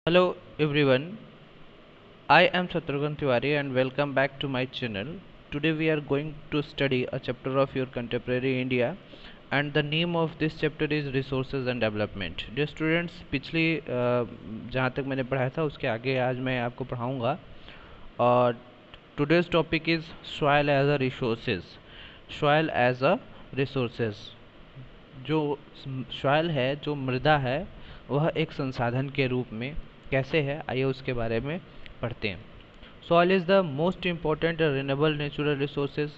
Hello everyone, I am Shatrughan Tiwari and welcome back to my channel. Today we are going to study a chapter of your contemporary India and the name of this chapter is resources and development. Dear students, पिछली जहाँ तक मैंने पढ़ाया था उसके आगे आज मैं आपको पढ़ाऊँगा और today's topic is soil as a resources. Soil as a resources. जो soil है, जो मृदा है, वह एक संसाधन के रूप में कैसे है, आइए उसके बारे में पढ़ते हैं. Soil is the most important renewable natural resources.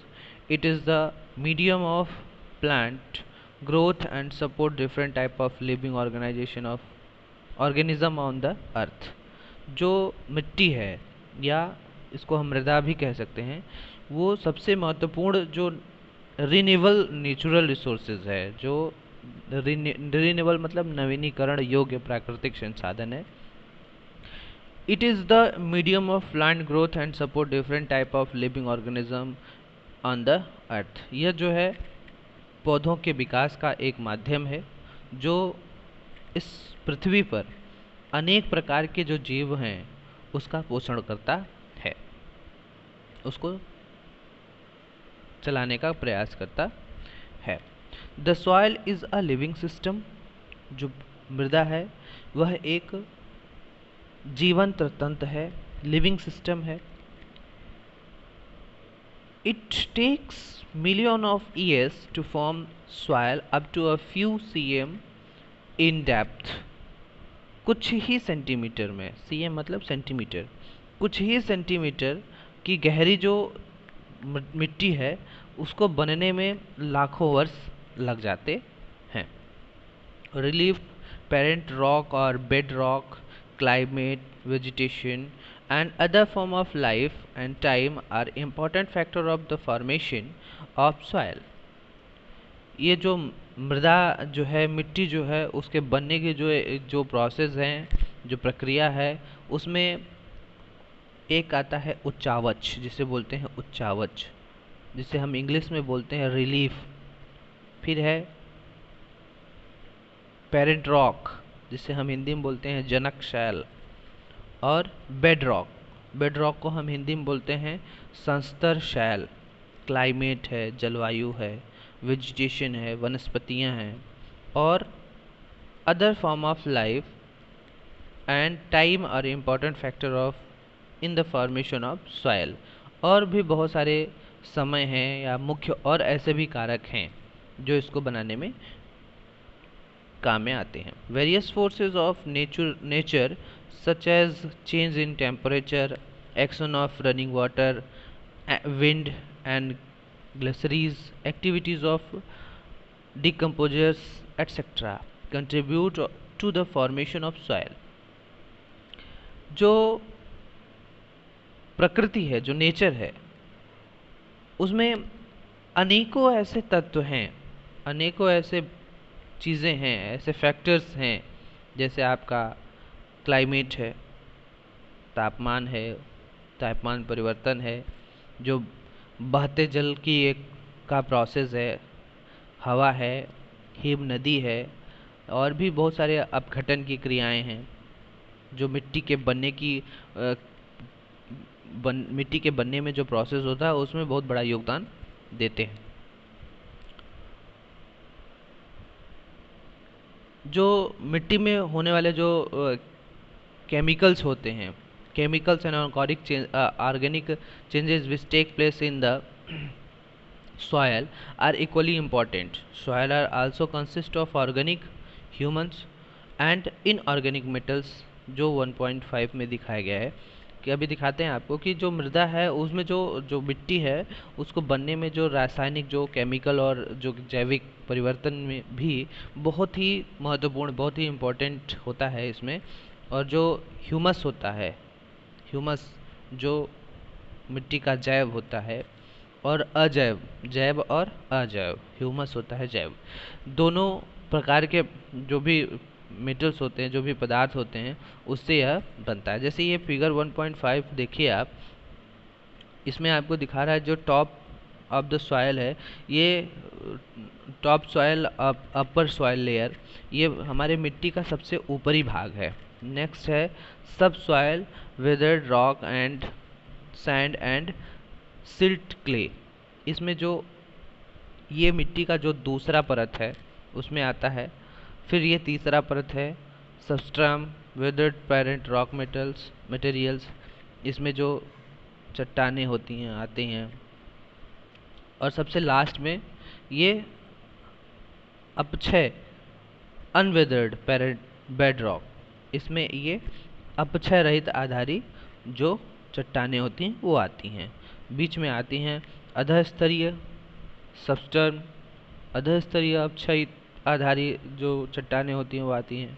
It is the medium of plant growth and support different type of living organism on the earth. जो मिट्टी है या इसको हम मृदा भी कह सकते हैं, वो सबसे महत्वपूर्ण जो रिन्यूएबल नेचुरल रिसोर्सेज है, जो रिन्यूएबल मतलब नवीनीकरण योग्य प्राकृतिक संसाधन है. It is the medium of plant growth and support different type of living organism on the earth. यह जो है पौधों के विकास का एक माध्यम है जो इस पृथ्वी पर अनेक प्रकार के जो जीव हैं उसका पोषण करता है, उसको चलाने का प्रयास करता है. The soil is a living system. जो मृदा है वह एक जीवंत तंत्र है, लिविंग सिस्टम है. It takes million of years to form soil up to a few cm in depth. कुछ ही सेंटीमीटर में, cm मतलब सेंटीमीटर, कुछ ही सेंटीमीटर की गहरी जो मिट्टी है उसको बनने में लाखों वर्ष लग जाते हैं. रिलीफ पेरेंट रॉक और bed rock, climate, vegetation and other form of life and time are important factor of the formation of soil. ये जो मृदा जो है, मिट्टी जो है, उसके बनने के जो प्रोसेस हैं, जो प्रक्रिया है, उसमें एक आता है उच्चावच, जिसे बोलते हैं उच्चावच, जिसे हम इंग्लिश में बोलते हैं रिलीफ. फिर है पेरेंट रॉक, जिसे हम हिंदी में बोलते हैं जनक शैल, और बेड रॉक. बेड रॉक को हम हिंदी में बोलते हैं संस्तर शैल. क्लाइमेट है, जलवायु है, वेजिटेशन है, वनस्पतियां हैं, और other form of life and time are important factor of in the formation of soil. और भी बहुत सारे समय हैं या मुख्य और ऐसे भी कारक हैं जो इसको बनाने में काम में आते हैं. Various forces of nature such as change in temperature, action of running water, wind and glaciers, activities of decomposers etcetera contribute to the formation of soil. जो प्रकृति है, जो नेचर है, उसमें अनेकों ऐसे तत्व हैं, अनेकों ऐसे चीज़ें हैं, ऐसे फैक्टर्स हैं, जैसे आपका क्लाइमेट है, तापमान है, तापमान परिवर्तन है, जो बहते जल की एक का प्रोसेस है, हवा है, हिम नदी है, और भी बहुत सारे अपघटन की क्रियाएं हैं जो मिट्टी के बनने में जो प्रोसेस होता है उसमें बहुत बड़ा योगदान देते हैं. जो मिट्टी में होने वाले जो केमिकल्स होते हैं, chemicals and organic changes which take place in the soil are equally important. Soil are also consist of organic, humans and inorganic metals, जो 1.5 में दिखाया गया है. कि अभी दिखाते हैं आपको कि जो मृदा है उसमें जो मिट्टी है उसको बनने में जो रासायनिक, जो केमिकल और जो जैविक परिवर्तन में भी बहुत ही महत्वपूर्ण, बहुत ही इम्पोर्टेंट होता है इसमें. और जो ह्यूमस होता है, ह्यूमस जो मिट्टी का जैव होता है, और अजैव, जैव और अजैव, ह्यूमस होता है जैव. दोनों प्रकार के जो भी मेटल्स होते हैं, जो भी पदार्थ होते हैं, उससे यह बनता है. जैसे ये फिगर 1.5 देखिए आप, इसमें आपको दिखा रहा है जो टॉप ऑफ द सॉइल है, ये टॉप सॉइल, अपर सॉइल लेयर, ये हमारे मिट्टी का सबसे ऊपरी भाग है. नेक्स्ट है सब soil withered rock and sand and silt clay. इसमें जो ये मिट्टी का जो दूसरा परत है उसमें आता है। फिर ये तीसरा परत है सबस्ट्रम विदर्ड पेरेंट रॉक मटेरियल्स, इसमें जो चट्टानें होती हैं आते हैं। और सबसे लास्ट में ये अपक्षय अनवेदर्ड पेरेंट बेड रॉक, इसमें ये अपक्षय रहित आधारी जो चट्टानें होती हैं वो आती हैं। बीच में आती हैं अधस्तरीय सबस्टर्न, अधस्तरीय अपक्षय आधारी जो चट्टानें होती हैं वो आती हैं।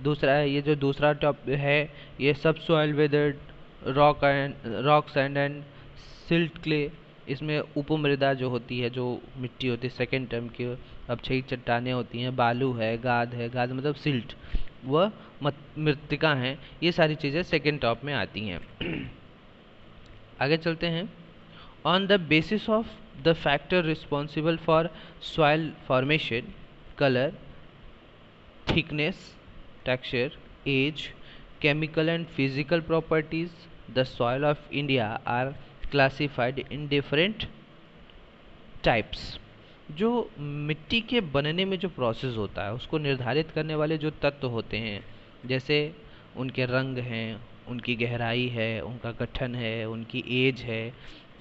दूसरा है ये जो दूसरा टॉप है ये सब soil weathered rock sand and silt clay, इसमें उपमृदा जो होती है, जो मिट्टी होती है सेकेंड टर्म की अपक्षयी चट्टानें होती हैं, बालू है, गाद मतलब सिल्ट, वह मृत्तिका हैं। ये सारी चीज़ें सेकेंड टॉप में आती हैं। आगे चलते हैं। On the basis of the factor responsible for soil formation, colour, thickness, texture, age, chemical and physical properties, the soil of India are classified in different types। जो मिट्टी के बनने में जो प्रोसेस होता है उसको निर्धारित करने वाले जो तत्व होते हैं, जैसे उनके रंग हैं, उनकी गहराई है, उनका गठन है, उनकी एज है,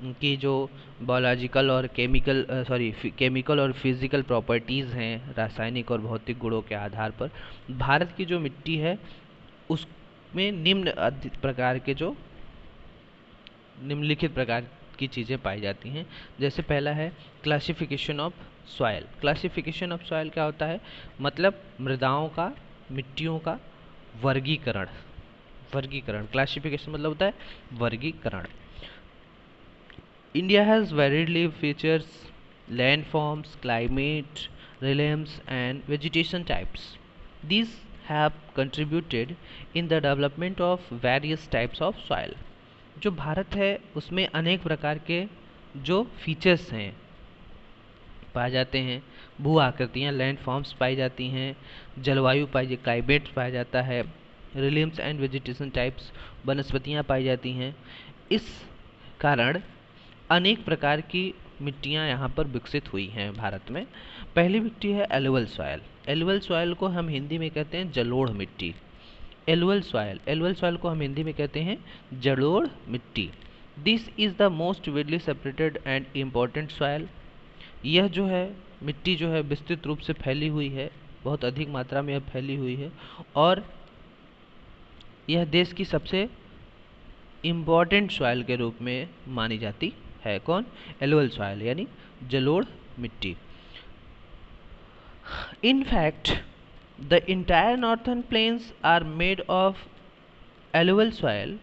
उनकी जो बायोलॉजिकल और केमिकल और फिजिकल प्रॉपर्टीज़ हैं, रासायनिक और भौतिक गुणों के आधार पर भारत की जो मिट्टी है उसमें निम्नलिखित प्रकार की चीज़ें पाई जाती हैं। जैसे पहला है classification of soil. Classification of soil क्या होता है? मतलब मृदाओं का, मिट्टियों का वर्गीकरण। क्लासिफिकेशन मतलब होता है वर्गीकरण। India has variedly features landforms, climate, realms and vegetation types. These have contributed in the development of various types of soil. जो भारत है उसमें अनेक प्रकार के जो फीचर्स हैं पाए जाते हैं। भू आकृतियाँ लैंड फॉर्म्स पाई जाती हैं, जलवायु क्लाइमेट पाया जाता है, रिलिम्स एंड वेजिटेशन टाइप्स वनस्पतियाँ पाई जाती हैं। इस कारण अनेक प्रकार की मिट्टियाँ यहाँ पर विकसित हुई हैं भारत में। पहली मिट्टी है एलुवल सॉयल। एलुवल सॉयल को हम हिंदी में कहते हैं जलोढ़ मिट्टी। एलुवल सॉयल को हम हिंदी में कहते हैं जलोढ़ मिट्टी। This is the most Vidly separated and important soil. यह जो है मिट्टी जो है विस्तृत रूप से फैली हुई है, बहुत अधिक मात्रा में यह फैली हुई है और यह देश की सबसे इम्पॉर्टेंट सॉयल के रूप में मानी जाती है। कौन? एलुवल सॉयल यानी जलोढ़ मिट्टी। In fact the entire northern plains are made of alluvial soil.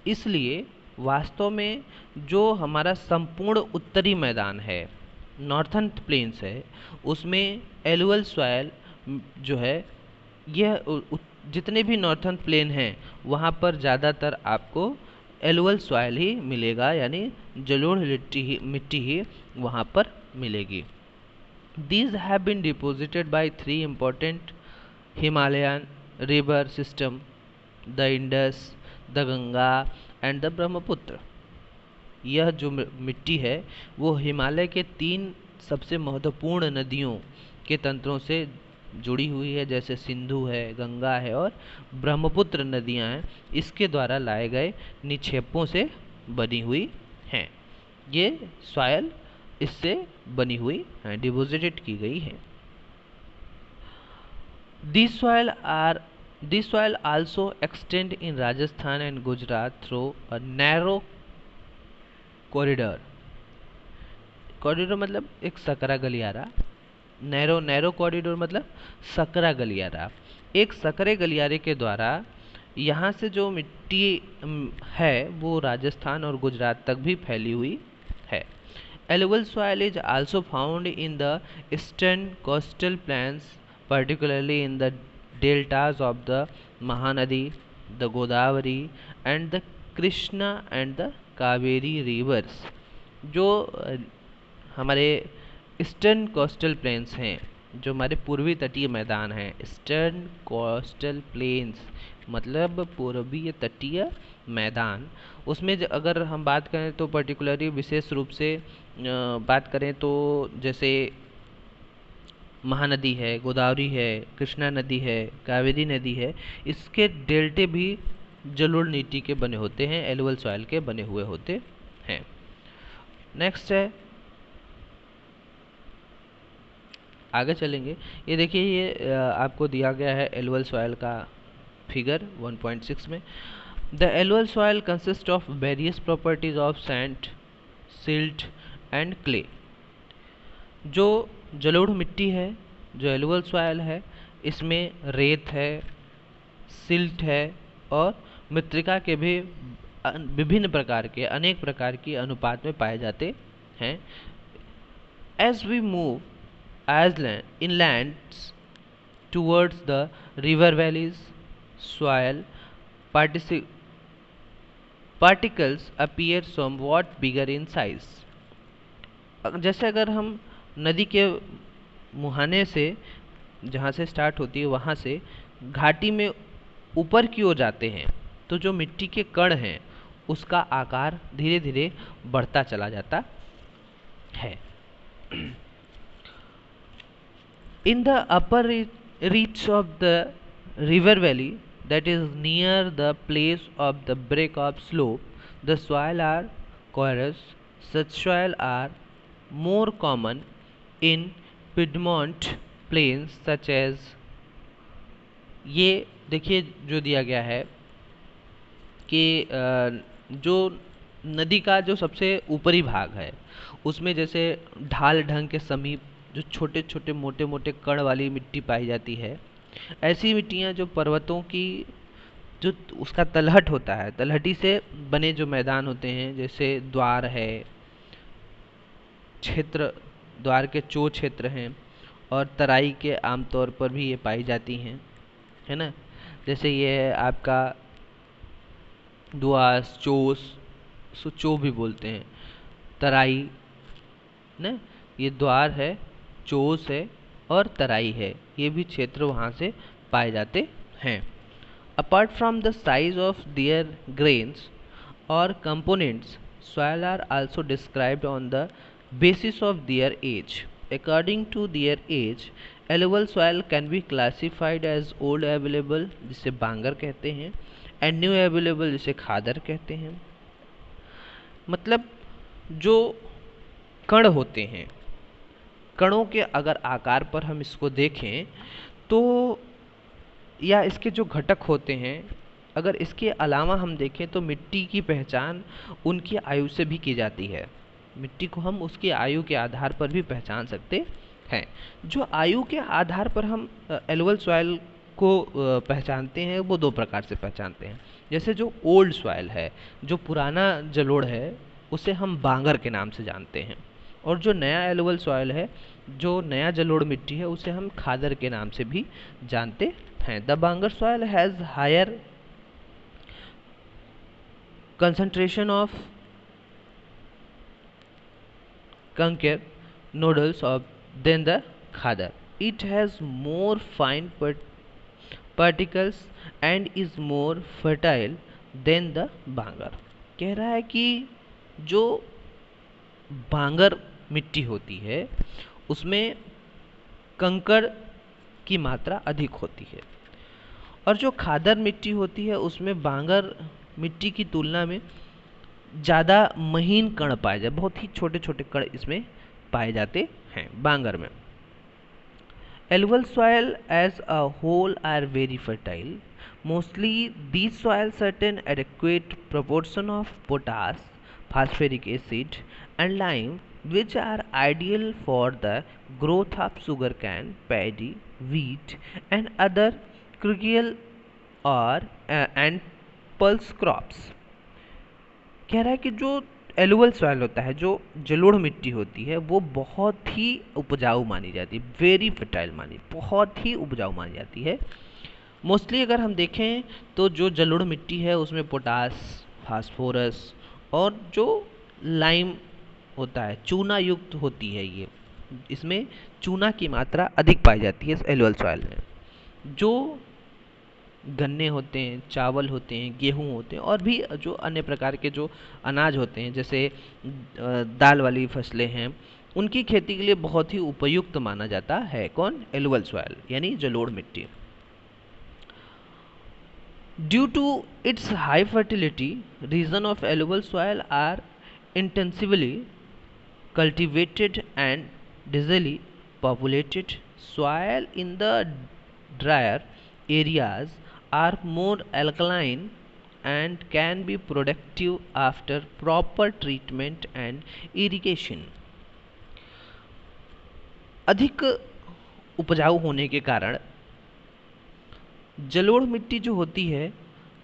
इसलिए वास्तव में जो हमारा संपूर्ण उत्तरी मैदान है, नॉर्थर्न प्लेन्स है, उसमें एलुवल सॉयल जो है, यह जितने भी नॉर्थर्न प्लेन हैं वहाँ पर ज़्यादातर आपको एलुवल सॉयल ही मिलेगा, यानी जलोढ़ मिट्टी ही वहाँ पर मिलेगी। These have been deposited by 3 important Himalayan river system, the Indus, the Ganga and the Brahmaputra। यह जो मिट्टी है वो हिमालय के 3 सबसे महत्वपूर्ण नदियों के तंत्रों से जुड़ी हुई है, जैसे सिंधु है, गंगा है और ब्रह्मपुत्र नदियां हैं। इसके द्वारा लाए गए निक्षेपों से बनी हुई हैं। ये सॉयल इससे बनी हुई है, डिपोजिटेड की गई है। This soil also extend in Rajasthan and Gujarat through a narrow corridor। Corridor मतलब एक सकरा गलियारा। नैरो कॉरिडोर मतलब सकरा गलियारा। एक सकरे गलियारे के द्वारा यहाँ से जो मिट्टी है वो राजस्थान और गुजरात तक भी फैली हुई है। Alluvial soil is also found in the eastern coastal plains, particularly in the deltas of the Mahanadi, the Godavari and the Krishna and the Kaveri rivers। जो हमारे ईस्टर्न कोस्टल प्लेन्स हैं जो हमारे पूर्वी तटीय मैदान हैं, ईस्टर्न कोस्टल प्लेन्स मतलब पूर्वीय तटीय मैदान, उसमें अगर हम बात करें तो पर्टिकुलरली विशेष रूप से बात करें तो जैसे महानदी है, गोदावरी है, कृष्णा नदी है, कावेरी नदी है, इसके डेल्टे भी जलोढ़ मिट्टी के बने होते हैं, एलुवल सॉइल के बने हुए होते हैं। नेक्स्ट है, आगे चलेंगे। ये देखिए, ये आपको दिया गया है एलुवल सॉइल का फिगर 1.6 में। The alluvial soil consist of various properties of sand, silt and clay. जो जलोढ़ मिट्टी है, जो एलुवल सॉइल है, इसमें रेत है, सिल्ट है और मृत्तिका के भी विभिन्न प्रकार के, अनेक प्रकार की अनुपात में पाए जाते हैं। As we move as inlands towards the river valleys, soil particles appear somewhat bigger in size. जैसे अगर हम नदी के मुहाने से, जहाँ से स्टार्ट होती है, वहाँ से घाटी में ऊपर की ओर जाते हैं तो जो मिट्टी के कण हैं उसका आकार धीरे धीरे बढ़ता चला जाता है। In the upper reach of the river valley, that is near the place of the break of slope, the soil are porous. Such soil are more common in Piedmont plains such as, ये देखिए जो दिया गया है कि जो नदी का जो सबसे ऊपरी भाग है उसमें जैसे ढाल ढंग के समीप जो छोटे छोटे मोटे मोटे कण वाली मिट्टी पाई जाती है, ऐसी मिट्टियाँ जो पर्वतों की जो उसका तलहट होता है, तलहटी से बने जो मैदान होते हैं, जैसे द्वार है, क्षेत्र, द्वार के चो क्षेत्र हैं और तराई के आमतौर पर भी ये पाई जाती हैं, है ना। जैसे ये है आपका दुआस, चोस, चो भी बोलते हैं, तराई ना, ये द्वार है, चोस है और तराई है, ये भी क्षेत्र वहाँ से पाए जाते हैं। Apart from the size of their grains और components, soil are also described on the basis of their age. According to their age, alluvial soil can be classified as old available, जिसे बांगर कहते हैं, and new available, जिसे खादर कहते हैं। मतलब जो कण होते हैं, कणों के अगर आकार पर हम इसको देखें तो, या इसके जो घटक होते हैं, अगर इसके अलावा हम देखें तो मिट्टी की पहचान उनकी आयु से भी की जाती है। मिट्टी को हम उसकी आयु के आधार पर भी पहचान सकते हैं। जो आयु के आधार पर हम एलुवल सॉइल को पहचानते हैं वो दो प्रकार से पहचानते हैं। जैसे जो ओल्ड सॉइल है, जो पुराना जलोढ़ है, उसे हम बांगर के नाम से जानते हैं, और जो नया एलुवल सॉइल है, जो नया जलोढ़ मिट्टी है, उसे हम खादर के नाम से भी जानते हैं। The bangar soil has higher concentration of conker nodules of than the khadar. It has more fine particles and is more fertile than the बांगर। कह रहा है कि जो बांगर मिट्टी होती है उसमें कंकड़ की मात्रा अधिक होती है, और जो खादर मिट्टी होती है उसमें बांगर मिट्टी की तुलना में ज़्यादा महीन कण पाए जाते, बहुत ही छोटे छोटे कण इसमें पाए जाते हैं बांगर में। Alluvial soil as a whole are very fertile. Mostly these soil certain adequate proportion of potash, phosphoric acid and lime, which are ideal for the growth of sugarcane, paddy, wheat and other cereal or and pulse crops। कह रहा है कि जो एलुवल soil होता है, जो जलोढ़ मिट्टी होती है, वो बहुत ही उपजाऊ मानी जाती है, वेरी फर्टाइल मानी, बहुत ही उपजाऊ मानी जाती है। मोस्टली अगर हम देखें तो जो जलोढ़ मिट्टी है उसमें पोटास, फास्फोरस और जो लाइम होता है, चूना युक्त होती है ये इसमें चूना की मात्रा अधिक पाई जाती है इस एलुअल सॉइल में। जो गन्ने होते हैं, चावल होते हैं, गेहूँ होते हैं और भी जो अन्य प्रकार के जो अनाज होते हैं, जैसे दाल वाली फसलें हैं, उनकी खेती के लिए बहुत ही उपयुक्त माना जाता है कौन? एलुअल सॉइल यानी जलोढ़ मिट्टी। Due to its high fertility, region of alluvial soil are intensively cultivated and densely populated. Soil in the drier areas are more alkaline and can be productive after proper treatment and irrigation. अधिक उपजाऊ होने के कारण जलोढ़ मिट्टी जो होती है,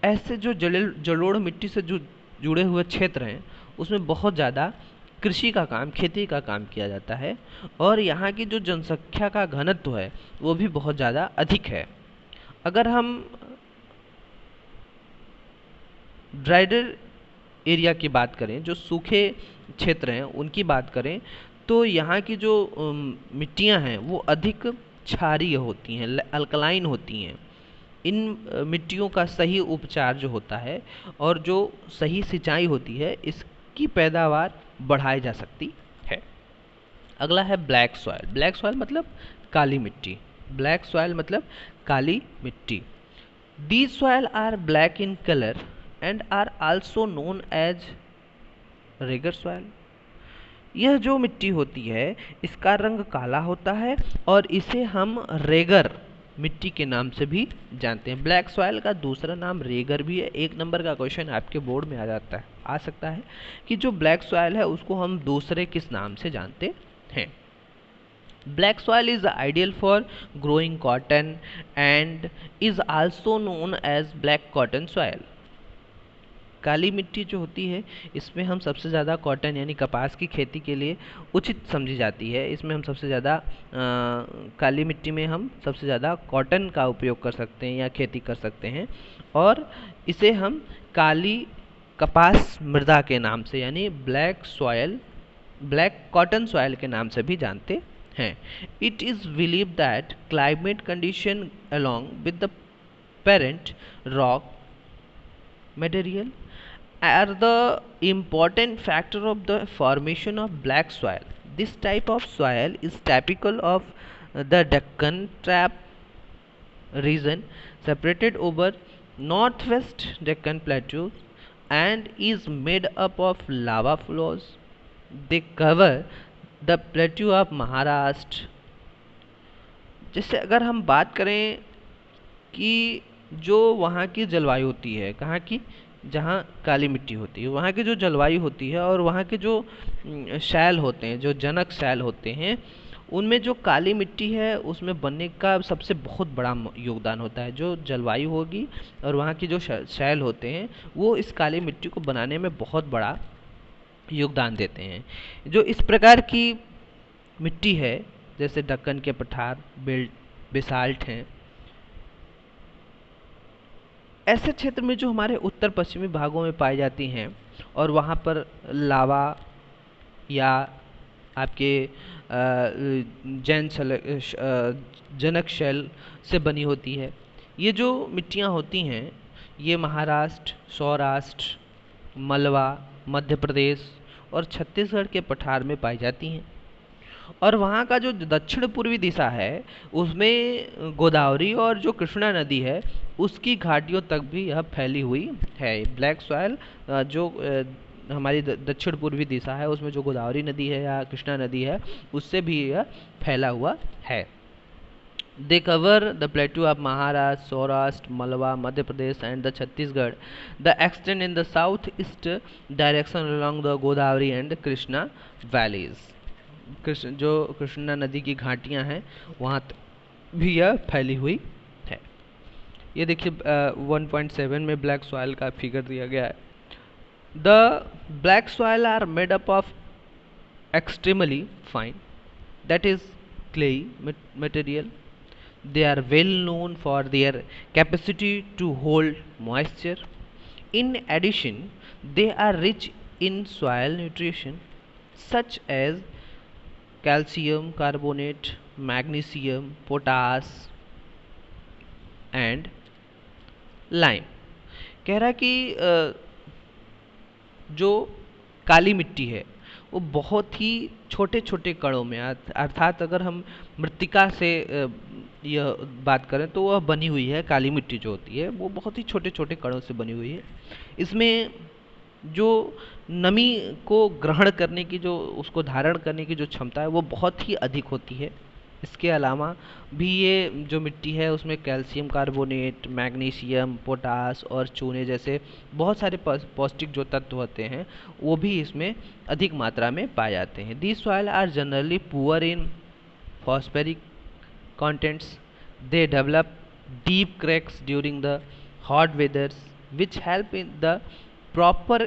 ऐसे जो जलोढ़ मिट्टी से जो जुड़े हुए क्षेत्र हैं उसमें बहुत ज़्यादा कृषि का काम, खेती का काम किया जाता है और यहाँ की जो जनसंख्या का घनत्व है वो भी बहुत ज़्यादा अधिक है। अगर हम ड्राइडर एरिया की बात करें, जो सूखे क्षेत्र हैं उनकी बात करें, तो यहाँ की जो मिट्टियाँ हैं वो अधिक क्षारीय होती हैं, अल्कलाइन होती हैं। इन मिट्टियों का सही उपचार जो होता है और जो सही सिंचाई होती है, इसकी पैदावार बढ़ाई जा सकती है। अगला है ब्लैक सॉइल। ब्लैक सॉइल मतलब काली मिट्टी। ब्लैक सॉइल मतलब काली मिट्टी। These soil are black in color and are also known as Regar soil. यह जो मिट्टी होती है इसका रंग काला होता है और इसे हम रेगर मिट्टी के नाम से भी जानते हैं। ब्लैक सॉइल का दूसरा नाम रेगर भी है। एक नंबर का क्वेश्चन आपके बोर्ड में आ सकता है कि जो ब्लैक सॉइल है उसको हम दूसरे किस नाम से जानते हैं। Black soil is ideal for growing cotton and is also known as black cotton soil. काली मिट्टी जो होती है इसमें हम सबसे ज़्यादा कॉटन यानी कपास की खेती के लिए उचित समझी जाती है। इसमें हम सबसे ज़्यादा काली मिट्टी में हम सबसे ज़्यादा कॉटन का उपयोग कर सकते हैं या खेती कर सकते हैं और इसे हम काली कपास मृदा के नाम से यानी ब्लैक कॉटन सॉइल के नाम से भी जानते हैं। It is believed that climate condition along with the parent rock material are the important factor of the formation of black soil. This type of soil is typical of the Deccan Trap region separated over northwest Deccan plateau and is made up of lava flows. They cover the plateau of Maharashtra. जैसे अगर हम बात करें कि जो वहाँ की जलवायु होती है, कहाँ की, जहाँ काली मिट्टी होती है, वहाँ की जो जलवायु होती है और वहाँ के जो शैल होते हैं, जो जनक शैल होते हैं, उनमें जो काली मिट्टी है उसमें बनने का सबसे बहुत बड़ा योगदान होता है। जो जलवायु होगी और वहाँ की जो शैल होते हैं वो इस काली मिट्टी को बनाने में बहुत बड़ा योगदान देते हैं। जो इस प्रकार की मिट्टी है जैसे दक्कन के पठार, बेसाल्ट हैं, ऐसे क्षेत्र में जो हमारे उत्तर पश्चिमी भागों में पाई जाती हैं और वहाँ पर लावा या आपके जनक शैल से बनी होती है। ये जो मिट्टियाँ होती हैं ये महाराष्ट्र, सौराष्ट्र, मलवा, मध्य प्रदेश और छत्तीसगढ़ के पठार में पाई जाती हैं और वहाँ का जो दक्षिण पूर्वी दिशा है उसमें गोदावरी और जो कृष्णा नदी है उसकी घाटियों तक भी यह फैली हुई है। ब्लैक सॉइल जो हमारी दक्षिण पूर्वी दिशा है उसमें जो गोदावरी नदी है या कृष्णा नदी है उससे भी यह फैला हुआ है। They cover the plateau of Maharashtra, Saurashtra, Malwa, Madhya Pradesh and the Chhattisgarh. The extend in the southeast direction along the Godavari and the Krishna valleys. जो कृष्णा नदी की घाटियां हैं वहाँ भी यह फैली हुई है। ये देखिए 1.7 में ब्लैक सॉइल का फिगर दिया गया है। The black soil are made up of extremely fine, that is clay material. They are well known for their capacity to hold moisture. In addition, they are rich in soil nutrition such as calcium carbonate, magnesium, potash and lime. कह रहा है कि जो काली मिट्टी है वो बहुत ही छोटे छोटे कणों में, अर्थात अगर हम मृत्तिका से यह बात करें तो वह बनी हुई है। काली मिट्टी जो होती है वो बहुत ही छोटे छोटे कणों से बनी हुई है। इसमें जो नमी को ग्रहण करने की, जो उसको धारण करने की जो क्षमता है वो बहुत ही अधिक होती है। इसके अलावा भी ये जो मिट्टी है उसमें कैल्शियम कार्बोनेट, मैग्नीशियम, पोटास और चूने जैसे बहुत सारे पौष्टिक जो तत्व होते हैं वो भी इसमें अधिक मात्रा में पाए जाते हैं। These soil are generally poor in phosphoric contents. They develop deep cracks during the hot weathers, which help in the proper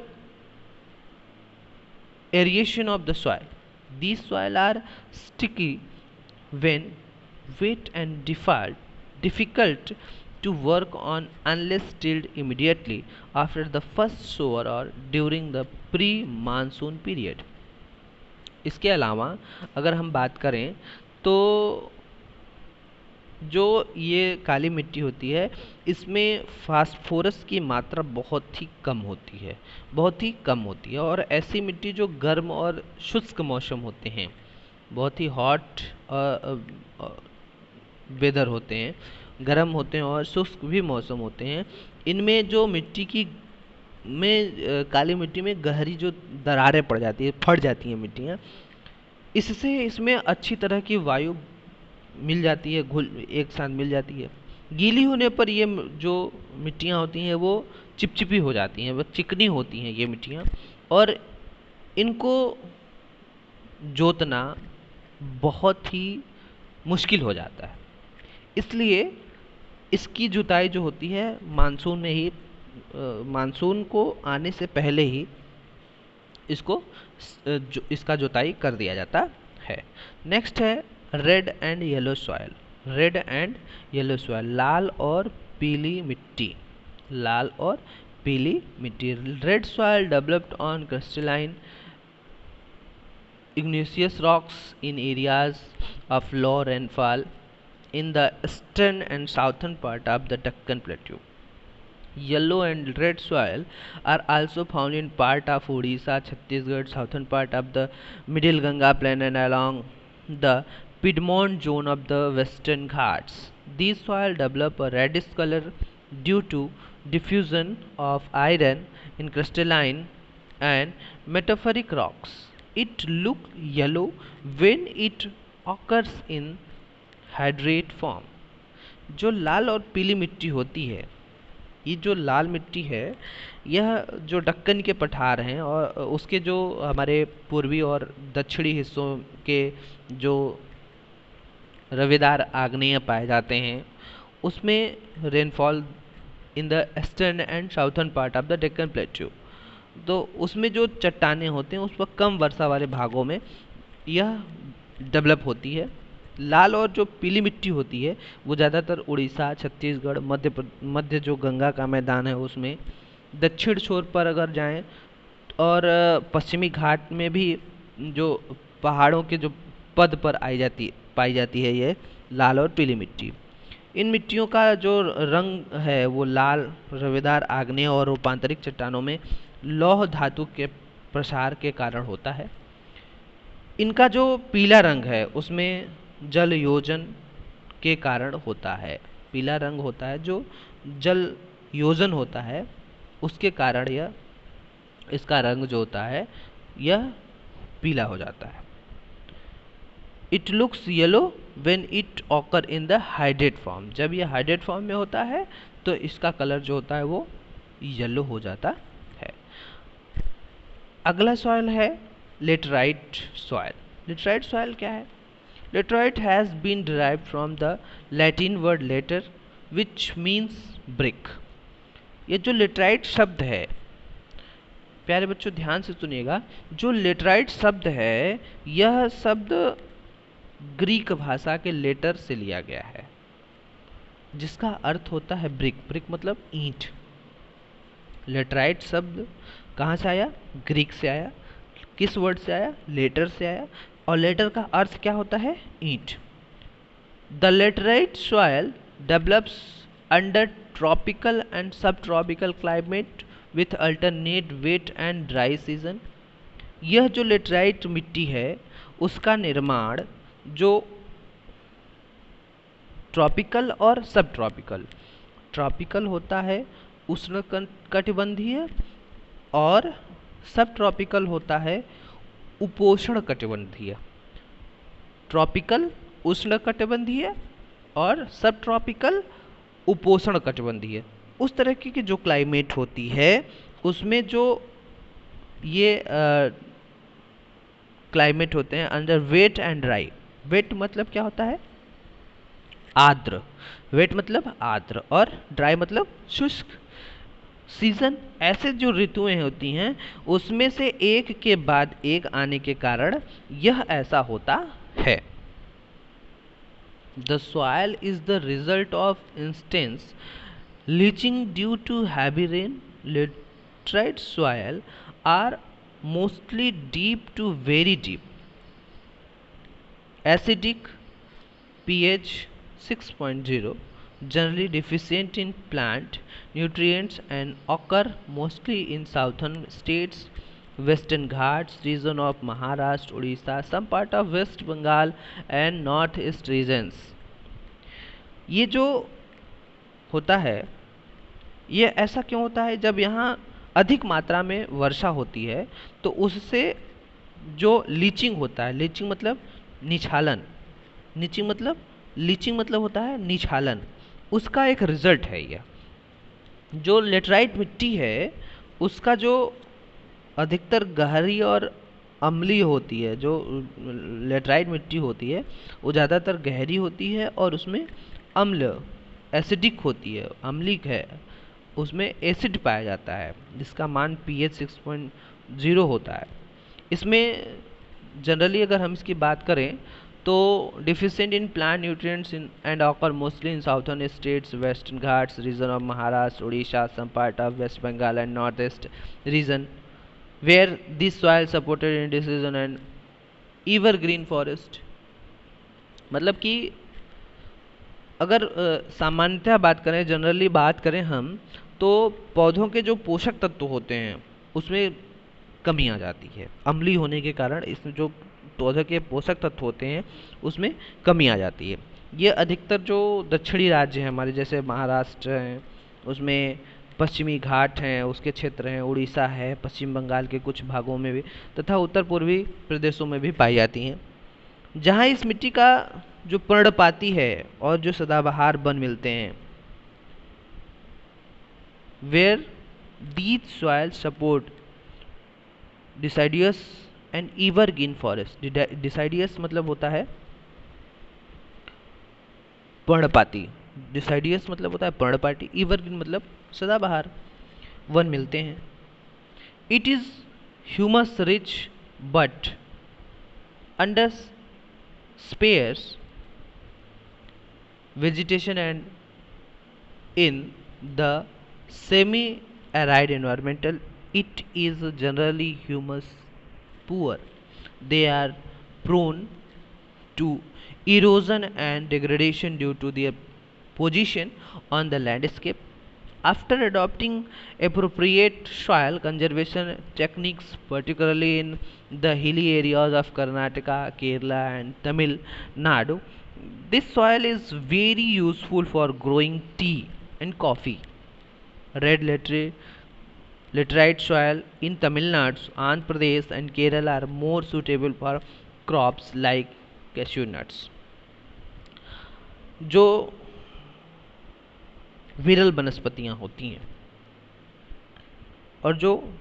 aeration of the soil. These soil are sticky when wet and difficult to work on unless tilled immediately after the first shower or during the pre-monsoon period. इसके अलावा अगर हम बात करें तो जो ये काली मिट्टी होती है इसमें फास्फोरस की मात्रा बहुत ही कम होती है, बहुत ही कम होती है। और ऐसी मिट्टी जो गर्म और शुष्क मौसम होते हैं, बहुत ही हॉट वेदर होते हैं, गर्म होते हैं और शुष्क भी मौसम होते हैं, इनमें जो मिट्टी की काली मिट्टी में गहरी जो दरारें पड़ जाती है, फट जाती हैं मिट्टियाँ, इससे इसमें अच्छी तरह की वायु मिल जाती है, घुल एक साथ मिल जाती है। गीली होने पर ये जो मिट्टियाँ होती हैं वो चिपचिपी हो जाती हैं, वो चिकनी होती हैं ये मिट्टियाँ, और इनको जोतना बहुत ही मुश्किल हो जाता है। इसलिए इसकी जुताई जो होती है मानसून में ही, मानसून को आने से पहले ही इसका जुताई कर दिया जाता है। नेक्स्ट है red and yellow soil. Red and yellow soil, लाल और पीली मिट्टी, लाल और पीली मिट्टी। Red soil developed on crystalline igneous rocks in areas of low rainfall in the eastern and southern part of the Deccan Plateau. Yellow and red soil are also found in part of Odisha, Chhattisgarh, southern part of the Middle Ganga plain and along the Piedmont zone of the Western Ghats. These soil develop a reddish color due to diffusion of iron in crystalline and metamorphic rocks. It looks yellow when it occurs in hydrate form. जो लाल और पीली मिट्टी होती है, ये जो लाल मिट्टी है यह जो दक्कन के पठार हैं और उसके जो हमारे पूर्वी और दक्षिणी हिस्सों के जो रवेदार आग्नेय पाए जाते हैं उसमें rainfall in the eastern and southern part of the Deccan plateau, तो उसमें जो चट्टानें होते हैं उस पर कम वर्षा वाले भागों में यह डेवलप होती है। लाल और जो पीली मिट्टी होती है वो ज़्यादातर उड़ीसा, छत्तीसगढ़, मध्य जो गंगा का मैदान है उसमें, दक्षिण छोर पर अगर जाएं और पश्चिमी घाट में भी जो पहाड़ों के जो पद पर पाई जाती है ये लाल और पीली मिट्टी। इन मिट्टियों का जो रंग है वो लाल, रवेदार आग्नेय और रूपांतरित चट्टानों में लौह धातु के प्रसार के कारण होता है। इनका जो पीला रंग है उसमें जल योजन के कारण होता है। पीला रंग होता है जो जल योजन होता है उसके कारण यह इसका रंग जो होता है यह पीला हो जाता है। It looks yellow when it occur in the hydrate form. जब यह हाइड्रेट फॉर्म में होता है तो इसका कलर जो होता है वो येलो हो जाता है। अगला सॉइल है लेटराइट सॉइल। लेटराइट सॉइल क्या है? Laterite has been derived from the Latin word later which means brick. ये जो लेटराइट शब्द है, प्यारे बच्चों ध्यान से सुनिएगा, जो लेटराइट शब्द है यह शब्द ग्रीक भाषा के लेटर से लिया गया है जिसका अर्थ होता है ब्रिक। ब्रिक मतलब ईंट। लेटराइट शब्द कहाँ से आया? ग्रीक से आया। किस वर्ड से आया? लेटर से आया। और लेटर का अर्थ क्या होता है? ईंट। The laterite soil develops under tropical and subtropical climate with alternate wet and dry season. यह जो लेटराइट मिट्टी है उसका निर्माण जो ट्रॉपिकल और सब ट्रॉपिकल, ट्रॉपिकल होता है उष्णकटिबंधीय और सब ट्रॉपिकल होता है उपोष्ण कटिबंधीय। ट्रॉपिकल उष्णकटिबंधीय और सब ट्रॉपिकल उपोष्ण कटिबंधीय। उस तरह की जो क्लाइमेट होती है उसमें जो ये क्लाइमेट होते हैं under wet and dry. Wet मतलब क्या होता है? आर्द्र। वेट मतलब आर्द्र और ड्राई मतलब शुष्क। सीजन ऐसे जो ऋतुएं होती हैं उसमें से एक के बाद एक आने के कारण यह ऐसा होता है। The soil is the result of intense leaching due to heavy rain. Laterite soil are mostly deep to very deep, acidic, pH 6.0, generally deficient in plant nutrients and occur mostly in southern states, western Ghats region of Maharashtra, Odisha, some part of West Bengal and northeast regions। ये जो होता है ये ऐसा क्यों होता है? जब यहाँ अधिक मात्रा में वर्षा होती है तो उससे जो लीचिंग होता है, लीचिंग मतलब निछालन, लीचिंग मतलब होता है निछालन, उसका एक रिजल्ट है यह। जो लेटराइट मिट्टी है उसका जो अधिकतर गहरी और अम्लीय होती है, जो लेटराइट मिट्टी होती है वो ज़्यादातर गहरी होती है और उसमें अम्ल एसिडिक होती है, अम्लिक है, उसमें एसिड पाया जाता है जिसका मान pH 6.0 होता है। इसमें जनरली अगर हम इसकी बात करें तो deficient in plant nutrients in and occur mostly in southern states, Western Ghats region of Maharashtra, Orissa, some part of West Bengal and north east region where this soil supported in deciduous and evergreen forest. मतलब कि अगर सामान्यतः बात करें, generally बात करें हम, तो पौधों के जो पोषक तत्व होते हैं उसमें कमी आ जाती है। अम्लीय होने के कारण इसमें जो पौधे के पोषक तत्व होते हैं उसमें कमी आ जाती है। ये अधिकतर जो दक्षिणी राज्य हैं हमारे, जैसे महाराष्ट्र हैं, उसमें पश्चिमी घाट हैं, उसके क्षेत्र हैं, उड़ीसा है, पश्चिम बंगाल के कुछ भागों में भी तथा उत्तर पूर्वी प्रदेशों में भी पाई जाती हैं, जहाँ इस मिट्टी का जो पर्णपाती है और जो सदाबहार वन मिलते हैं। Where these soil support deciduous and evergreen forest. Deciduous मतलब होता है पर्णपाती, डिसाइडियस मतलब होता है पर्णपाती, एवरग्रीन मतलब सदाबहार वन मिलते हैं। It is humus rich but under sparse vegetation and in the semi-arid environmental it is generally humus poor. They are prone to erosion and degradation due to their position on the landscape. After adopting appropriate soil conservation techniques, particularly in the hilly areas of Karnataka, Kerala and Tamil Nadu, this soil is very useful for growing tea and coffee. Red laterite soil in Tamil Nadu, Andhra Pradesh and Kerala are more suitable for crops like cashew nuts. जो विरल वनस्पतियां होती हैं और जो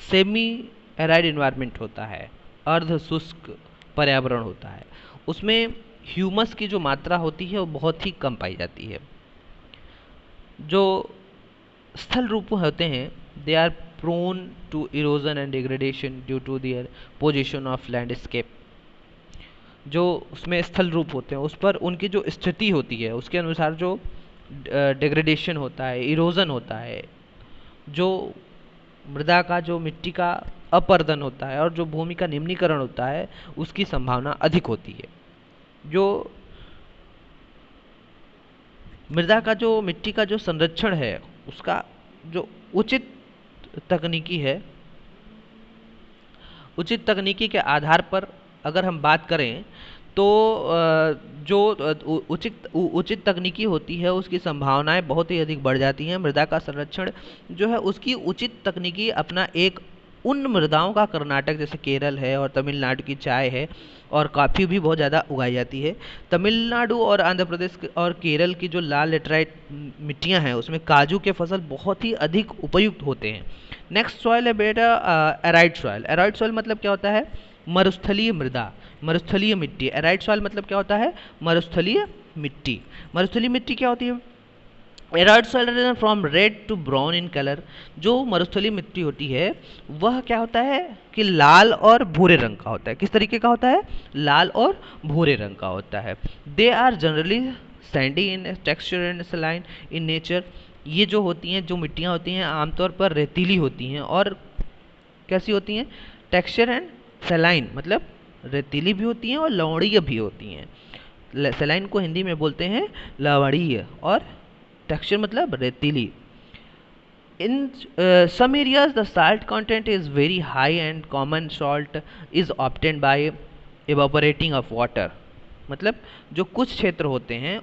semi arid environment होता है, अर्ध शुष्क पर्यावरण होता है, उसमें ह्यूमस की जो मात्रा होती है वो बहुत ही कम पाई जाती है। जो स्थल रूप होते हैं they are prone to erosion and degradation due to their position of landscape. जो उसमें स्थल रूप होते हैं उस पर उनकी जो स्थिति होती है उसके अनुसार जो डिग्रेडेशन होता है, इरोजन होता है, जो मृदा का जो मिट्टी का अपर्दन होता है और जो भूमि का निम्नीकरण होता है उसकी संभावना अधिक होती है। जो मृदा का जो मिट्टी का जो संरक्षण है उसका जो उचित तकनीकी है, उचित तकनीकी के आधार पर अगर हम बात करें तो जो उचित तकनीकी होती है उसकी संभावनाएं बहुत ही अधिक बढ़ जाती हैं। मृदा का संरक्षण जो है उसकी उचित तकनीकी अपना एक उन मृदाओं का, कर्नाटक जैसे केरल है और तमिलनाडु की चाय है और कॉफ़ी भी बहुत ज़्यादा उगाई जाती है। तमिलनाडु और आंध्र प्रदेश और केरल की जो लाल लेटराइट मिट्टियाँ हैं उसमें काजू के फसल बहुत ही अधिक उपयुक्त होते हैं। नेक्स्ट सॉइल है बेटा एराइड सॉइल। एराइड सॉइल मतलब क्या होता है? मरुस्थलीय मृदा, मरुस्थलीय मिट्टी। एराइड सॉइल मतलब क्या होता है? मरुस्थलीय मिट्टी। मरुस्थलीय मिट्टी क्या होती है? Arid soil from red to brown in colour. जो मरुस्थलीय मिट्टी होती है वह क्या होता है कि लाल और भूरे रंग का होता है। किस तरीके का होता है? लाल और भूरे रंग का होता है। They are generally sandy in texture and saline in nature. ये जो होती हैं, जो मिट्टियाँ होती हैं, आमतौर पर रेतीली होती हैं और कैसी होती हैं? टेक्सचर एंड सलाइन मतलब रेतीली भी होती हैं और लवणीय भी होती हैं। सलाइन को हिंदी में बोलते हैं लवणीय और टेक्सचर मतलब रेतीली। In some areas the salt content is very high and common salt is obtained by evaporating of water। मतलब जो कुछ क्षेत्र होते हैं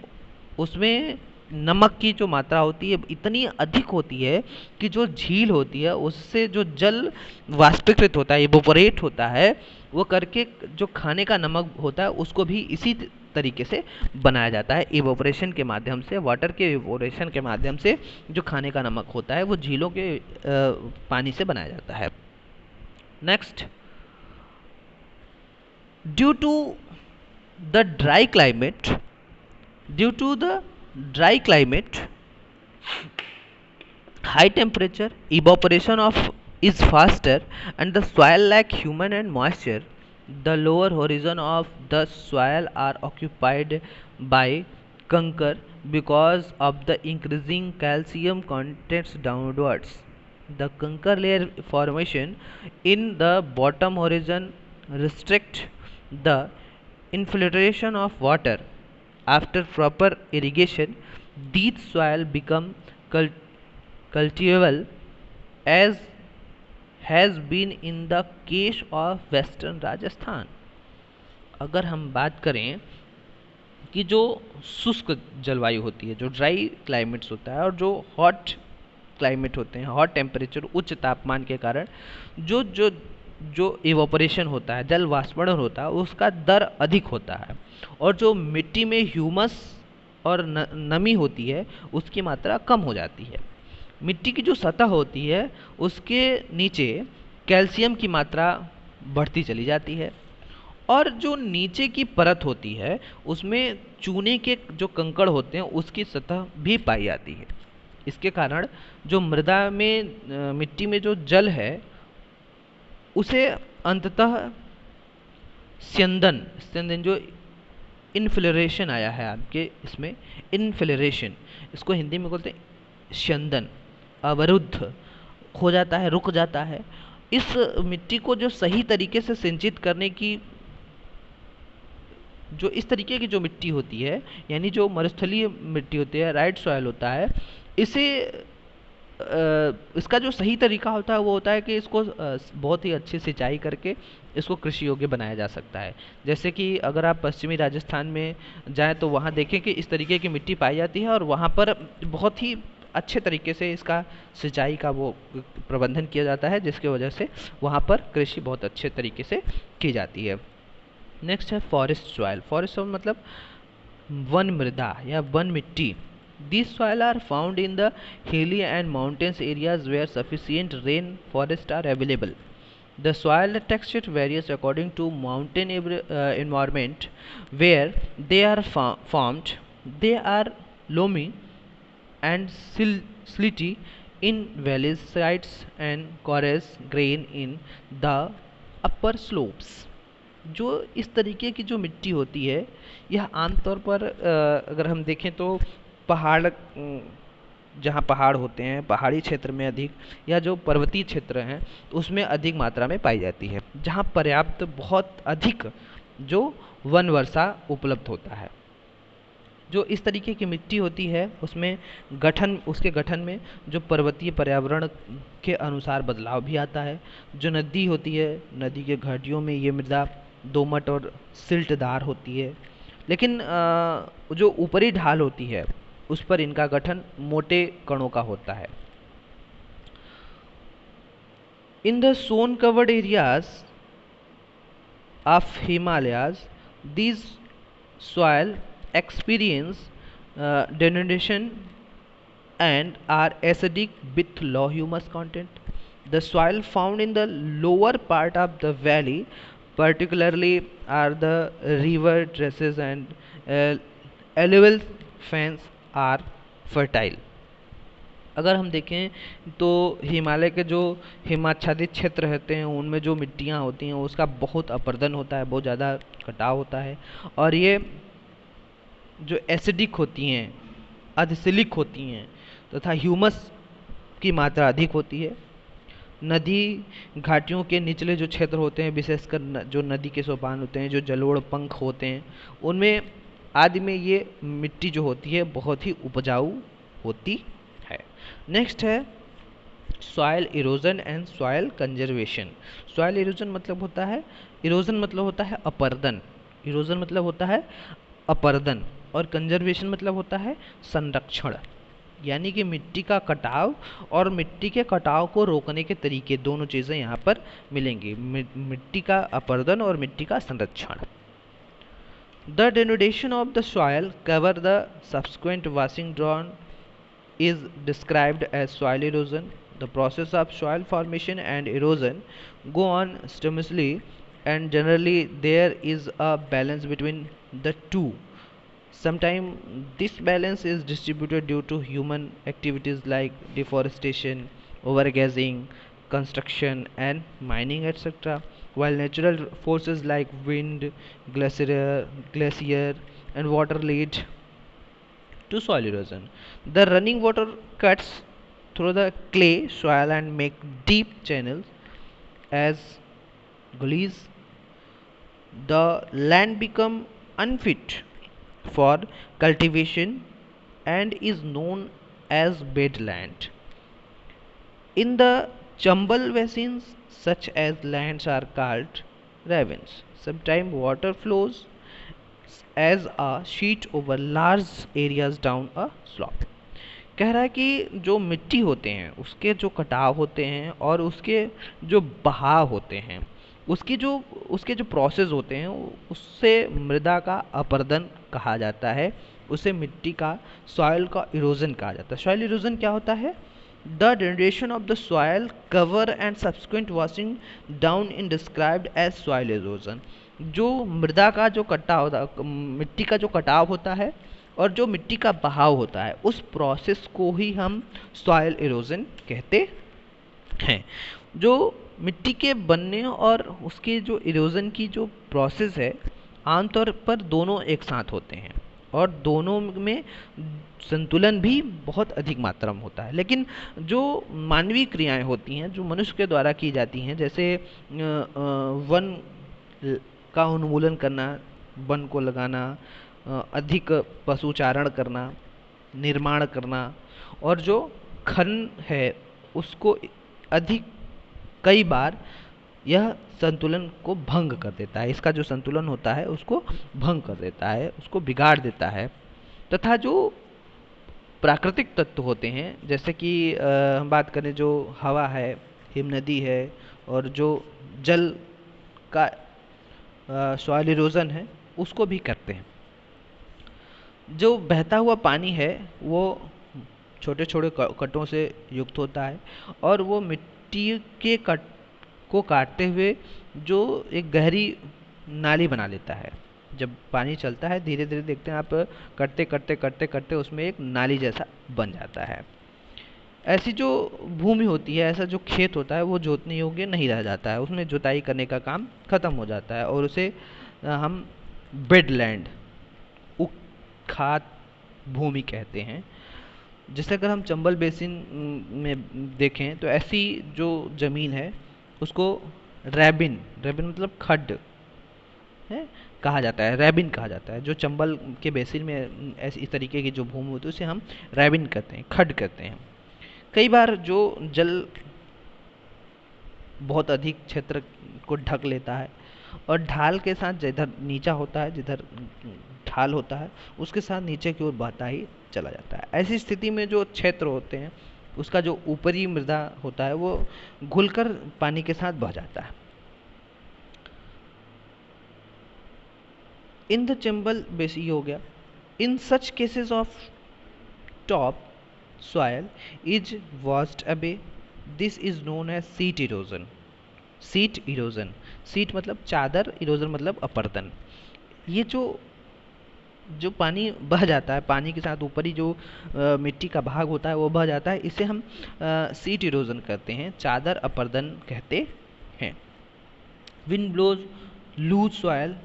उसमें नमक की जो मात्रा होती है इतनी अधिक होती है कि जो झील होती है उससे जो जल वाष्पीकृत होता है, इवोपरेट होता है, वो करके जो खाने का नमक होता है उसको भी इसी तरीके से बनाया जाता है। इवोपरेशन के माध्यम से, वाटर के इवोपरेशन के माध्यम से जो खाने का नमक होता है वो झीलों के पानी से बनाया जाता है। Next, due to the dry climate, due to the dry climate, high temperature, evaporation of is faster and the soil lack human and moisture, the lower horizon of the soil are occupied by conker because of the increasing calcium contents downwards. The conker layer formation in the bottom horizon restrict the infiltration of water. After proper irrigation, these soil become cultivable as has been in the case of western Rajasthan. अगर हम बात करें कि जो शुष्क जलवायु होती है, जो ड्राई क्लाइमेट्स होता है और जो हॉट क्लाइमेट होते हैं, हॉट टेम्परेचर, उच्च तापमान के कारण जो जो जो इवोपरेशन होता है, जल वाष्पण होता है, उसका दर अधिक होता है और जो मिट्टी में ह्यूमस और नमी होती है उसकी मात्रा कम हो जाती है। मिट्टी की जो सतह होती है उसके नीचे कैल्शियम की मात्रा बढ़ती चली जाती है और जो नीचे की परत होती है उसमें चूने के जो कंकड़ होते हैं उसकी सतह भी पाई जाती है। इसके कारण जो मृदा में मिट्टी में जो जल है उसे अंततः स्यंदन, स्यंदन जो इनफ्लोरेशन आया है आपके इसमें, इनफ्लोरेशन, इसको हिंदी में बोलते हैं स्यंदन, अवरुद्ध हो जाता है, रुक जाता है। इस मिट्टी को जो सही तरीके से सिंचित करने की, जो इस तरीके की जो मिट्टी होती है यानी जो मरुस्थलीय मिट्टी होती है, राइट सॉइल होता है, इसे इसका जो सही तरीका होता है वो होता है कि इसको बहुत ही अच्छी सिंचाई करके इसको कृषि योग्य बनाया जा सकता है। जैसे कि अगर आप पश्चिमी राजस्थान में जाएं तो वहाँ देखें कि इस तरीके की मिट्टी पाई जाती है और वहाँ पर बहुत ही अच्छे तरीके से इसका सिंचाई का वो प्रबंधन किया जाता है, जिसकी वजह से वहाँ पर कृषि बहुत अच्छे तरीके से की जाती है। नेक्स्ट है फॉरेस्ट सॉइल। फॉरेस्ट सॉइल मतलब वन मृदा या वन मिट्टी। These soil are found in the hilly and mountainous areas where sufficient rain forests are available. The soil texture varies according to mountain environment where they are formed. They are loamy and slitty in valleys, sides and coarse grain in the upper slopes. जो इस तरीके की जो मिट्टी होती है यह आमतौर पर अगर हम देखें तो पहाड़ जहाँ पहाड़ होते हैं, पहाड़ी क्षेत्र में अधिक, या जो पर्वतीय क्षेत्र हैं उसमें अधिक मात्रा में पाई जाती है, जहाँ पर्याप्त बहुत अधिक जो वन वर्षा उपलब्ध होता है। जो इस तरीके की मिट्टी होती है उसमें उसके गठन में जो पर्वतीय पर्यावरण के अनुसार बदलाव भी आता है। जो नदी होती है, नदी के घाटियों में ये मृदा दोमट और सिल्टदार होती है, लेकिन जो ऊपरी ढाल होती है उस पर इनका गठन मोटे कणों का होता है। In the snow covered areas of Himalayas, these soil experience denudation and are acidic with low humus content. The soil found in the lower part of the valley, particularly are the river traces and alluvial fans, are fertile. अगर हम देखें तो हिमालय के जो हिमाच्छादित क्षेत्र रहते हैं उनमें जो मिट्टियाँ होती हैं उसका बहुत अपर्दन होता है, बहुत ज़्यादा कटाव होता है, और ये जो एसिडिक होती हैं, अधसिलिक होती हैं तथा ह्यूमस की मात्रा अधिक होती है। नदी घाटियों के निचले जो क्षेत्र होते हैं, विशेषकर जो नदी के सोपान होते हैं, जो जलोढ़ पंख होते हैं, उनमें आदि में ये मिट्टी जो होती है बहुत ही उपजाऊ होती है। नेक्स्ट है soil erosion and soil conservation. Soil erosion मतलब होता है, इरोजन मतलब होता है अपर्दन, इरोजन मतलब होता है अपर्दन, और कंजर्वेशन मतलब होता है संरक्षण। यानी कि मिट्टी का कटाव और मिट्टी के कटाव को रोकने के तरीके, दोनों चीज़ें यहाँ पर मिलेंगी, मिट्टी का अपर्दन और मिट्टी का संरक्षण। The denudation of the soil cover the subsequent washing down is described as soil erosion. The process of soil formation and erosion go on simultaneously, and generally there is a balance between the two. Sometimes this balance is distributed due to human activities like deforestation, overgrazing, construction and mining, etc., while natural forces like wind, glacier and water lead to soil erosion. The running water cuts through the clay soil and make deep channels as gullies. The land become unfit for cultivation and is known as bedland. In the Chambal basins, such as lands are called ravines. Sometimes water flows as a sheet over large areas down a slope. कह रहा है कि जो मिट्टी होते हैं उसके जो कटाव होते हैं और उसके जो बहाव होते हैं, उसके जो प्रोसेस होते हैं उससे मृदा का अपर्दन कहा जाता है, उसे मिट्टी का सॉइल का इरोजन कहा जाता है। सॉइल इरोजन क्या होता है? The generation of the soil cover and subsequent washing down in described as soil erosion. जो मृदा का जो कटाव होता, मिट्टी का जो कटाव होता है और जो मिट्टी का बहाव होता है, उस प्रोसेस को ही हम सॉइल इरोजन कहते हैं। जो मिट्टी के बनने और उसके जो इरोजन की जो प्रोसेस है, आमतौर पर दोनों एक साथ होते हैं और दोनों में संतुलन भी बहुत अधिक मात्रा में होता है। लेकिन जो मानवीय क्रियाएं होती हैं, जो मनुष्य के द्वारा की जाती हैं, जैसे वन का उन्मूलन करना, वन को लगाना, अधिक पशुचारण करना, निर्माण करना, और जो खनन है उसको अधिक कई बार यह संतुलन को भंग कर देता है, इसका जो संतुलन होता है उसको भंग कर देता है, उसको बिगाड़ देता है। तथा जो प्राकृतिक तत्व होते हैं, जैसे कि हम बात करें जो हवा है, हिमनदी है, और जो जल का सॉइल इरोजन है उसको भी करते हैं। जो बहता हुआ पानी है वो छोटे छोटे कटों से युक्त होता है और वो मिट्टी के कट को काटते हुए जो एक गहरी नाली बना लेता है। जब पानी चलता है धीरे धीरे देखते हैं आप, करते करते करते करते उसमें एक नाली जैसा बन जाता है। ऐसी जो भूमि होती है, ऐसा जो खेत होता है, वो जोतने योग्य नहीं रह जाता है, उसमें जुताई करने का काम खत्म हो जाता है और उसे हम बेडलैंड, उखात भूमि कहते हैं। जैसे अगर हम चंबल बेसिन में देखें तो ऐसी जो ज़मीन है उसको रैबिन, रैबिन मतलब खड्ड है, कहा जाता है, रैबिन कहा जाता है। जो चंबल के बेसिन में ऐसी इस तरीके की जो भूमि होती है उसे हम रैबिन कहते हैं, खड्ड कहते हैं। कई बार जो जल बहुत अधिक क्षेत्र को ढक लेता है और ढाल के साथ जिधर नीचा होता है, जिधर ढाल होता है उसके साथ नीचे की ओर बहता ही चला जाता है। ऐसी स्थिति में जो क्षेत्र होते हैं उसका जो ऊपरी मृदा होता है वो घुलकर पानी के साथ बह जाता है। इन द चंबल बेसिन, ये हो गया। In such cases of top soil is washed away, this is known as sheet erosion। Seat erosion, seat मतलब चादर, इरोजन मतलब अपरदन। ये जो जो पानी बह जाता है, पानी के साथ ऊपरी जो मिट्टी का भाग होता है वो बह जाता है, इसे हम सीट इरोजन कहते हैं, चादर अपरदन कहते हैं। Wind blows loose soil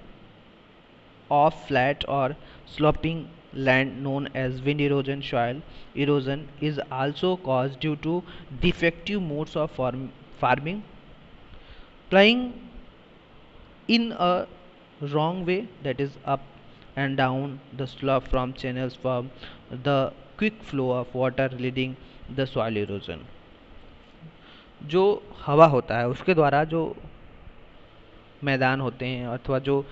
of flat और sloping land known as wind erosion. Soil erosion is also caused due to defective modes of farming, plying in a wrong way, that is up and down the slope from channels from the quick flow of water leading the soil erosion। जो हवा होता है उसके द्वारा जो मैदान होते हैं अथवा जो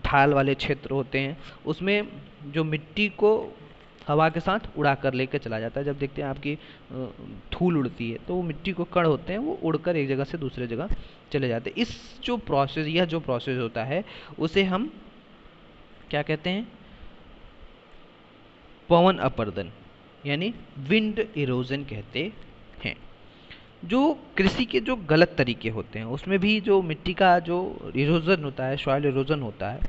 ढाल वाले क्षेत्र होते हैं उसमें जो मिट्टी को हवा के साथ उड़ा कर लेकर चला जाता है। जब देखते हैं आपकी धूल उड़ती है तो वो मिट्टी को कण होते हैं, वो उड़कर एक जगह से दूसरे जगह चले जाते हैं। इस जो प्रोसेस, यह जो प्रोसेस होता है उसे हम क्या कहते हैं? पवन अपर्दन यानी विंड इरोजन कहते हैं। जो कृषि के जो गलत तरीके होते हैं उसमें भी जो मिट्टी का जो इरोजन होता है, सॉइल इरोजन होता है,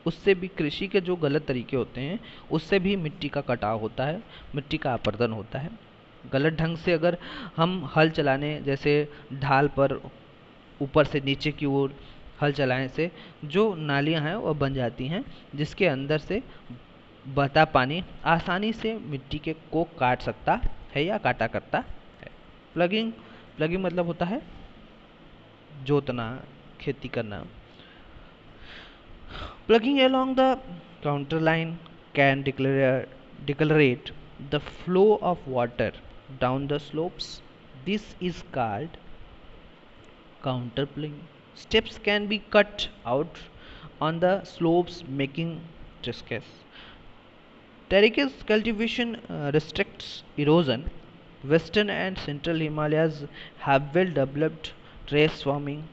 उससे भी कृषि के जो गलत तरीके होते हैं उससे भी मिट्टी का कटाव होता है, मिट्टी का अपरदन होता है। गलत ढंग से अगर हम हल चलाने, जैसे ढाल पर ऊपर से नीचे की ओर हल चलाने से जो नालियां हैं वो बन जाती हैं, जिसके अंदर से बहता पानी आसानी से मिट्टी के को काट सकता है या काटा करता है। प्लगिंग, प्लगिंग मतलब होता है जोतना, खेती करना। Plugging along the counter line can declarate the flow of water down the slopes. This is called counter plugging. Steps can be cut out on the slopes, making terraces. Terrace cultivation restricts erosion. Western and central Himalayas have well developed terrace farming.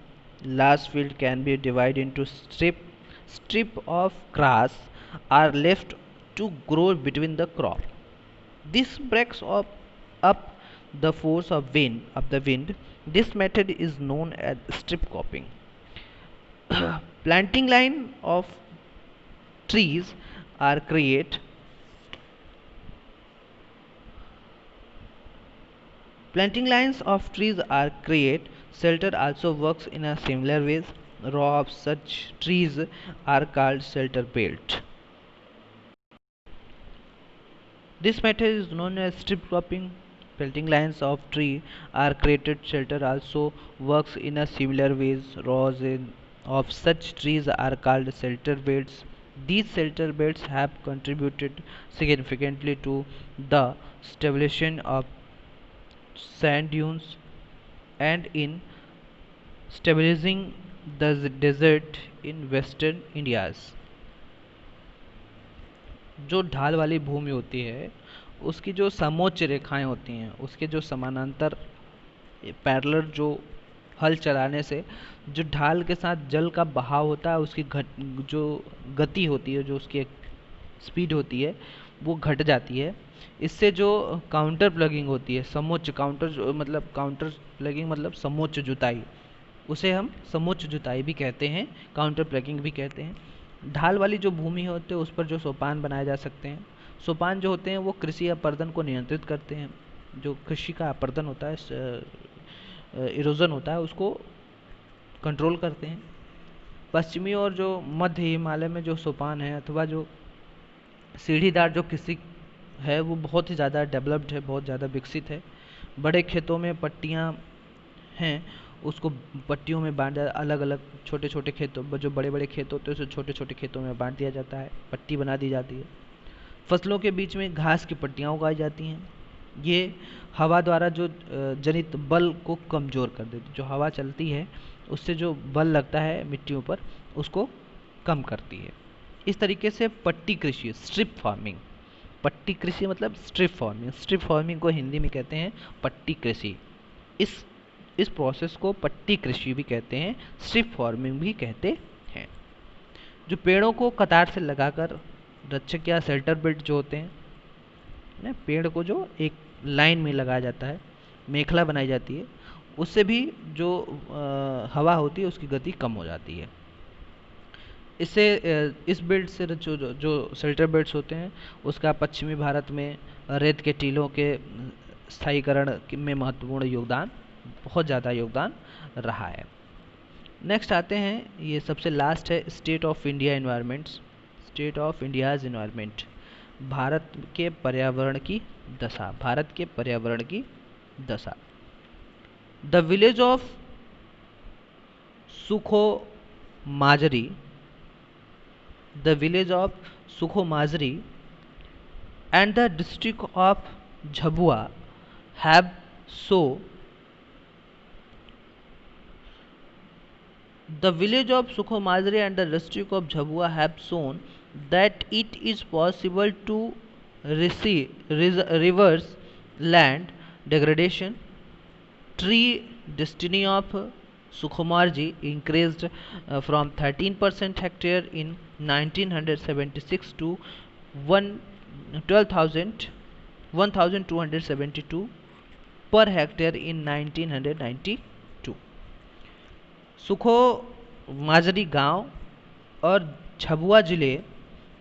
Large field can be divided into strip of grass are left to grow between the crop. This breaks up the force of the wind. This method is known as strip cropping. Planting line of trees are create. Planting lines of trees are create. Shelter also works in a similar ways. Row of such trees are called shelter belt. This method is known as strip cropping. Planting lines of tree are created. Shelter also works in a similar ways. Rows of such trees are called shelter belts. These shelter belts have contributed significantly to the stabilization of sand dunes and in stabilizing the desert in western India's। जो ढाल वाली भूमि होती है उसकी जो समोच्च रेखाएं होती हैं, उसके जो समानांतर पैरेलल जो हल चलाने से जो ढाल के साथ जल का बहाव होता है उसकी जो गति होती है, जो उसकी स्पीड होती है वो घट जाती है। इससे जो काउंटर प्लगिंग होती है, समोच्च काउंटर मतलब काउंटर प्लगिंग मतलब समोच्च जुताई, उसे हम समोच्च जुताई भी कहते हैं, काउंटर प्लगिंग भी कहते हैं। ढाल वाली जो भूमि होती है उस पर जो सोपान बनाए जा सकते हैं। सोपान जो होते हैं वो कृषि अपरदन को नियंत्रित करते हैं। जो कृषि का अपरदन होता है, इरोजन होता है, उसको कंट्रोल करते हैं। पश्चिमी और जो मध्य हिमालय में जो सोपान है अथवा जो सीढ़ीदार जो कृषि है वो बहुत ही ज़्यादा डेवलप्ड है, बहुत ज़्यादा विकसित है। बड़े खेतों में पट्टियाँ हैं, उसको पट्टियों में बांट अलग अलग छोटे छोटे खेतों, जो बड़े बड़े खेत होते हैं उसे छोटे छोटे खेतों में बांट दिया जाता है, पट्टी बना दी जाती है। फसलों के बीच में घास की पट्टियाँ उगाई जाती हैं। ये हवा द्वारा जो जनित बल को कमज़ोर कर देती, जो हवा चलती है उससे जो बल लगता है मिट्टियों पर उसको कम करती है। इस तरीके से पट्टी कृषि, स्ट्रिप फार्मिंग, पट्टी कृषि मतलब स्ट्रिप फार्मिंग, स्ट्रिप फार्मिंग को हिंदी में कहते हैं पट्टी कृषि। इस प्रोसेस को पट्टी कृषि भी कहते हैं, स्ट्रिप फार्मिंग भी कहते हैं। जो पेड़ों को कतार से लगाकर रक्षक या शेल्टर बेल्ट जो होते हैं ना, पेड़ को जो एक लाइन में लगाया जाता है, मेखला बनाई जाती है, उससे भी जो हवा होती है उसकी गति कम हो जाती है। इससे इस बेल्ट से जो शेल्टर बेल्ट्स होते हैं उसका पश्चिमी भारत में रेत के टीलों के स्थायीकरण में महत्वपूर्ण योगदान, बहुत ज़्यादा योगदान रहा है। नेक्स्ट आते हैं, ये सबसे लास्ट है, state of India environments, state of India's environment, Bharat के पर्यावरण की दशा, भारत के पर्यावरण की दशा। द विलेज ऑफ सुखो माजरी, the village of Sukhomazri and the district of Jhabua have the village of Sukhomazri and the district of Jhabua have shown that it is possible to reverse land degradation. Tree destiny of Sukhomarji increased from 13% hectare in 1976 to 1272 per hectare in 1992। सुखो माजरी गांव और झबुआ जिले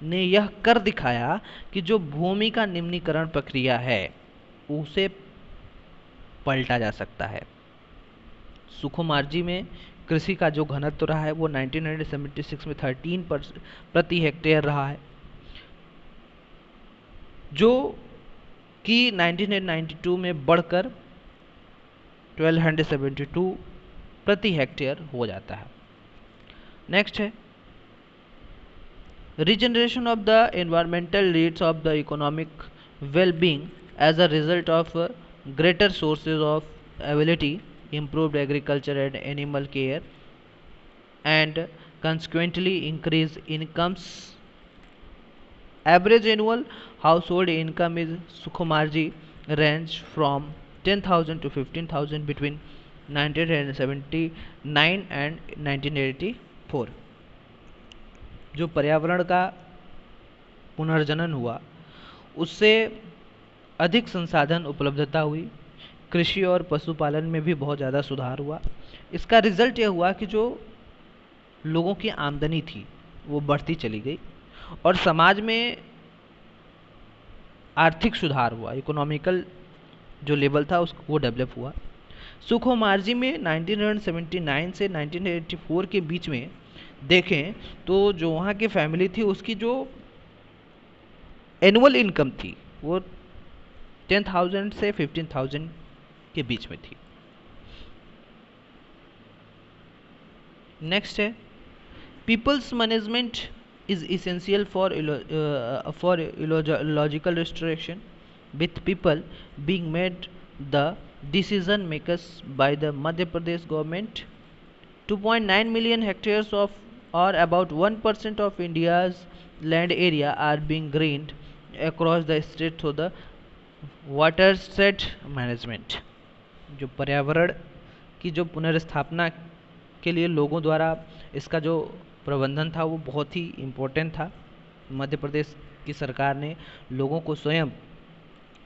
ने यह कर दिखाया कि जो भूमि का निम्नीकरण प्रक्रिया है उसे पलटा जा सकता है। सुखोमार्जी में कृषि का जो घनत्व रहा है वो 1976 में 13 प्रति हेक्टेयर रहा है, जो कि 1992 में बढ़कर 1272 प्रति हेक्टेयर हो जाता है। नेक्स्ट है, regeneration of the environmental leads of the economic well-being as a result of greater sources of ability, improved agriculture and animal care, and consequently increase incomes. Average annual household income is Sukhomarji range from 10,000 to 15,000 between 1979 and 1984। जो पर्यावरण का पुनर्जनन हुआ उससे अधिक संसाधन उपलब्धता हुई, कृषि और पशुपालन में भी बहुत ज़्यादा सुधार हुआ। इसका रिजल्ट यह हुआ कि जो लोगों की आमदनी थी वो बढ़ती चली गई और समाज में आर्थिक सुधार हुआ, इकोनॉमिकल जो लेवल था उसको वो डेवलप हुआ। सुखोमार्जी में 1979 से 1984 के बीच में देखें तो जो वहाँ की फैमिली थी उसकी जो एनुअल इनकम थी वो 10,000 से 15,000 के बीच में थी। नेक्स्ट है, people's management is essential for ecological restoration with people being made the decision makers by the Madhya Pradesh government. 2.9 million hectares of or about 1% of India's land area are being greened across the state through the watershed management। जो पर्यावरण की जो पुनर्स्थापना के लिए लोगों द्वारा इसका जो प्रबंधन था वो बहुत ही इम्पोर्टेंट था। मध्य प्रदेश की सरकार ने लोगों को स्वयं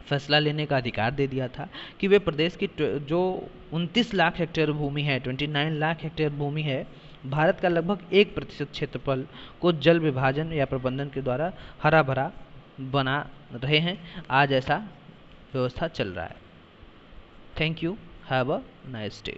फैसला लेने का अधिकार दे दिया था कि वे प्रदेश की जो 29 लाख हेक्टेयर भूमि है, 29 लाख हेक्टेयर भूमि है, भारत का लगभग 1% क्षेत्रफल को जल विभाजन या प्रबंधन के द्वारा हरा भरा बना रहे हैं। आज ऐसा व्यवस्था चल रहा है। Thank you, have a nice day.